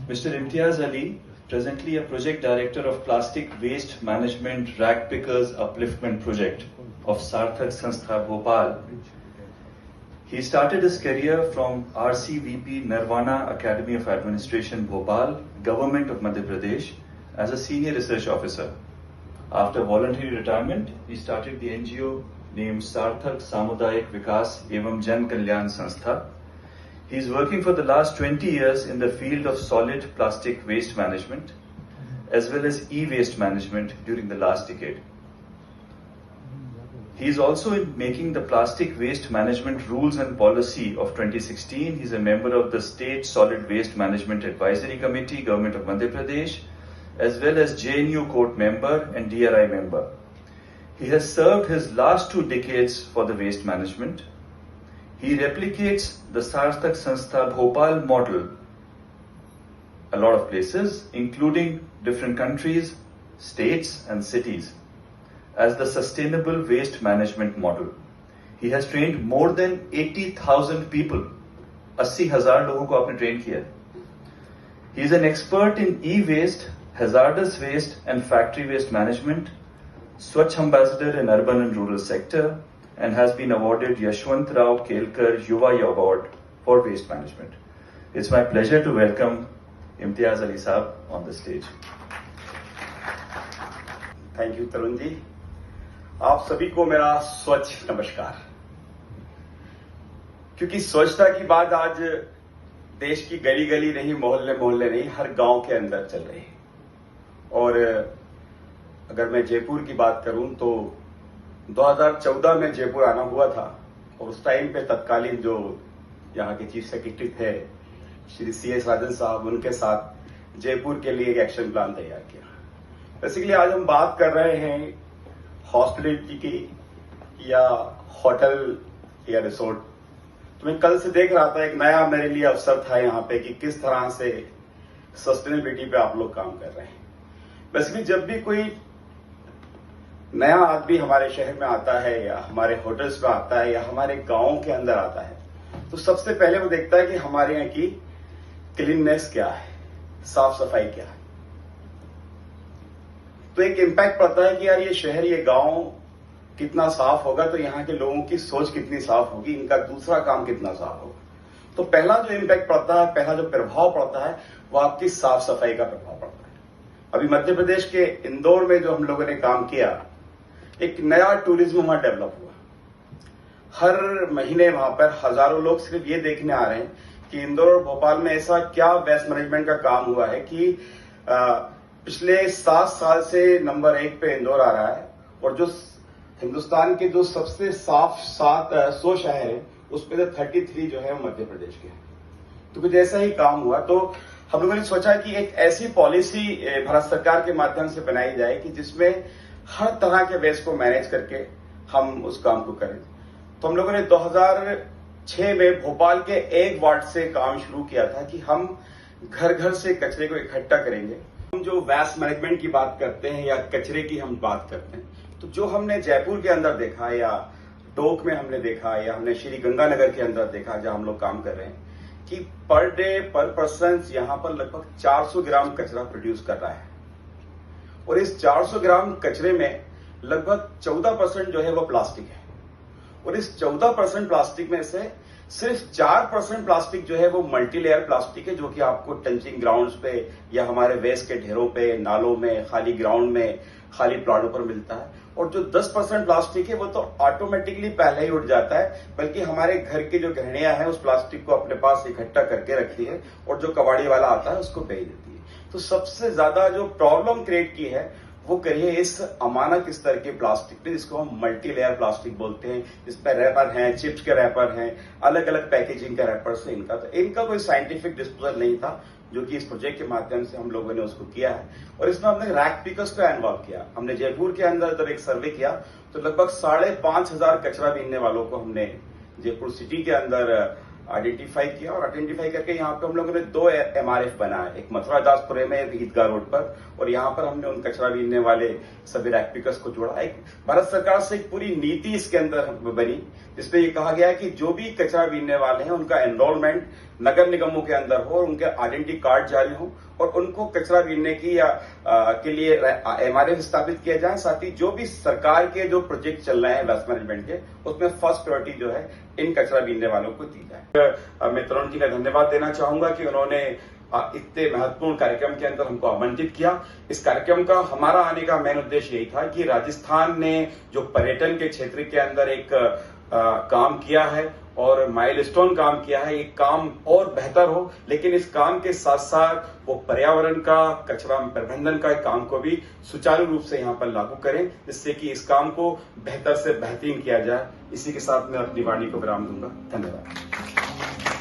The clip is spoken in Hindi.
Mr. Imtiaz Ali, presently a project director of Plastic Waste Management Rag Pickers Upliftment Project of Sarthak Sanstha Bhopal. He started his career from RCVP Nirvana Academy of Administration Bhopal, Government of Madhya Pradesh, as a senior research officer. After voluntary retirement, he started the NGO named Sarthak Samudayak Vikas Evam Jan Kalyan Sanstha. He is working for the last 20 years in the field of solid plastic waste management as well as e-waste management during the last decade. He is also in making the plastic waste management rules and policy of 2016. He is a member of the State Solid Waste Management Advisory Committee, Government of Madhya Pradesh, as well as JNU Court member and DRI member. He has served his last 2 decades for the waste management. He replicates the Sarthak Sanstha Bhopal model a lot of places, including different countries, states and cities, as the sustainable waste management model. He has trained more than 80,000 people. 80,000 लोगों को आपने train किया. He is an expert in e-waste, hazardous waste and factory waste management, Swachh Ambassador in urban and rural sector, and has been awarded Yashwant Rao Kelkar Yuva Award for waste management. It's my pleasure to welcome Imtiaz Ali Saab on the stage. Thank you, Tarun ji. आप सभी को मेरा स्वच्छ नमस्कार। क्योंकि स्वच्छता की बात आज देश की गली गली नहीं, मोहल्ले मोहल्ले नहीं, हर गांव के अंदर चल रही है। और अगर मैं जयपुर की बात करूं तो 2014 में जयपुर आना हुआ था और उस टाइम पे तत्कालीन जो यहाँ के चीफ सेक्रेटरी थे श्री CS राजन साहब, उनके साथ जयपुर के लिए एक एक्शन प्लान तैयार किया। बेसिकली आज हम बात कर रहे हैं हॉस्पिटलिटी की या होटल या रिसोर्ट। तो मैं कल से देख रहा था, एक नया मेरे लिए अवसर था यहाँ पे कि किस तरह से सस्टेनेबिलिटी पे आप लोग काम कर रहे हैं। बेसिकली जब भी कोई नया आदमी हमारे शहर में आता है या हमारे होटल्स में आता है या हमारे गांवों के अंदर आता है, तो सबसे पहले वो देखता है कि हमारे यहाँ की क्लीननेस क्या है, साफ सफाई क्या है। तो एक इम्पैक्ट पड़ता है कि यार ये शहर, ये गांव कितना साफ होगा तो यहाँ के लोगों की सोच कितनी साफ होगी, इनका दूसरा काम कितना साफ होगा। तो पहला जो इम्पैक्ट पड़ता है, पहला जो प्रभाव पड़ता है, वो आपकी साफ सफाई का प्रभाव पड़ता है। अभी मध्य प्रदेश के इंदौर में जो हम लोगों ने काम किया, एक नया टूरिज्म वहां डेवलप हुआ। हर महीने वहां पर हजारों लोग सिर्फ ये देखने आ रहे हैं कि इंदौर और भोपाल में ऐसा क्या वेस्ट मैनेजमेंट का काम हुआ है कि पिछले 7 साल से नंबर 1 पे इंदौर आ रहा है और जो हिंदुस्तान के जो सबसे साफ 100 शहर है उसमें से 33 जो है वो मध्य प्रदेश के हैं। तो कुछ ऐसा ही काम हुआ। तो हम लोगों ने सोचा कि एक ऐसी पॉलिसी भारत सरकार के माध्यम से बनाई जाए कि जिसमें हर तरह के वेस्ट को मैनेज करके हम उस काम को करें। तो हम लोगों ने 2006 में भोपाल के एक वार्ड से काम शुरू किया था कि हम घर घर से कचरे को इकट्ठा करेंगे। हम जो वेस्ट मैनेजमेंट की बात करते हैं या कचरे की हम बात करते हैं, तो जो हमने जयपुर के अंदर देखा या टोंक में हमने देखा या हमने श्री गंगानगर के अंदर देखा जहां हम लोग काम कर रहे हैं कि पर डे पर पर्सन यहां पर लगभग 400 ग्राम कचरा प्रोड्यूस कर रहा है। और इस 400 ग्राम कचरे में लगभग 14% जो है वो प्लास्टिक है। और इस 14% प्लास्टिक में से सिर्फ 4% प्लास्टिक जो है वो मल्टी लेयर प्लास्टिक है, जो कि आपको टंचिंग ग्राउंड्स पे या हमारे वेस्ट के ढेरों पे, नालों में, खाली ग्राउंड में, खाली प्लाटों पर मिलता है। और जो 10% प्लास्टिक है वो तो ऑटोमेटिकली पहले ही उठ जाता है, बल्कि हमारे घर की जो गृहिणियां हैं उस प्लास्टिक को अपने पास इकट्ठा करके रखती है और जो कबाड़ी वाला आता है उसको बेच देती है। तो सबसे ज्यादा जो प्रॉब्लम क्रिएट की है वो करिए इस अमानक स्तर के प्लास्टिक ने, जिसको हम मल्टी लेयर प्लास्टिक बोलते हैं, जिसपे रैपर हैं, चिप्स के रैपर हैं, अलग अलग पैकेजिंग के रैपर्स हैं। इनका कोई साइंटिफिक डिस्पोजल नहीं था, जो कि इस प्रोजेक्ट के माध्यम से हम लोगों ने उसको किया है। और इसमें हमने रैक पिकर्स को इन्वॉल्व किया। हमने जयपुर के अंदर जब एक सर्वे किया तो लगभग 5,500 कचरा बीनने वालों को हमने जयपुर सिटी के अंदर आइडेंटिफाई किया। और आइडेंटिफाई करके यहाँ पे हम लोगों ने 2 MRF बनाए, एक मथुरा दासपुरे में, एक ईदगाह रोड पर। और यहाँ पर हमने उन कचरा बीनने वाले सभी रैक पिकर्स को जोड़ा। एक भारत सरकार से एक पूरी नीति इसके अंदर बनी, जिसपे ये कहा गया है कि जो भी कचरा बीनने वाले हैं उनका एनरोलमेंट नगर निगमों के अंदर हो और उनके आइडेंटिटी कार्ड जारी हो और उनको कचरा बीनने की या के लिए एमआरएफ स्थापित किया जाए। साथ ही जो भी सरकार के जो प्रोजेक्ट चल रहे हैं वेस्ट मैनेजमेंट के, उसमें फर्स्ट प्रायोरिटी जो है इन कचरा बीनने वालों को दी जाए। मैं तरुण जी का धन्यवाद देना चाहूंगा कि उन्होंने इतने महत्वपूर्ण कार्यक्रम के अंदर हमको आमंत्रित किया। इस कार्यक्रम का हमारा आने का मेन उद्देश्य यही था कि राजस्थान ने जो पर्यटन के क्षेत्र के अंदर एक काम किया है और माइलस्टोन काम किया है, ये काम और बेहतर हो, लेकिन इस काम के साथ साथ वो पर्यावरण का, कचरा प्रबंधन का काम को भी सुचारू रूप से यहाँ पर लागू करें, जिससे कि इस काम को बेहतर से बेहतरीन किया जाए। इसी के साथ मैं अपनी वाणी को विराम दूंगा। धन्यवाद।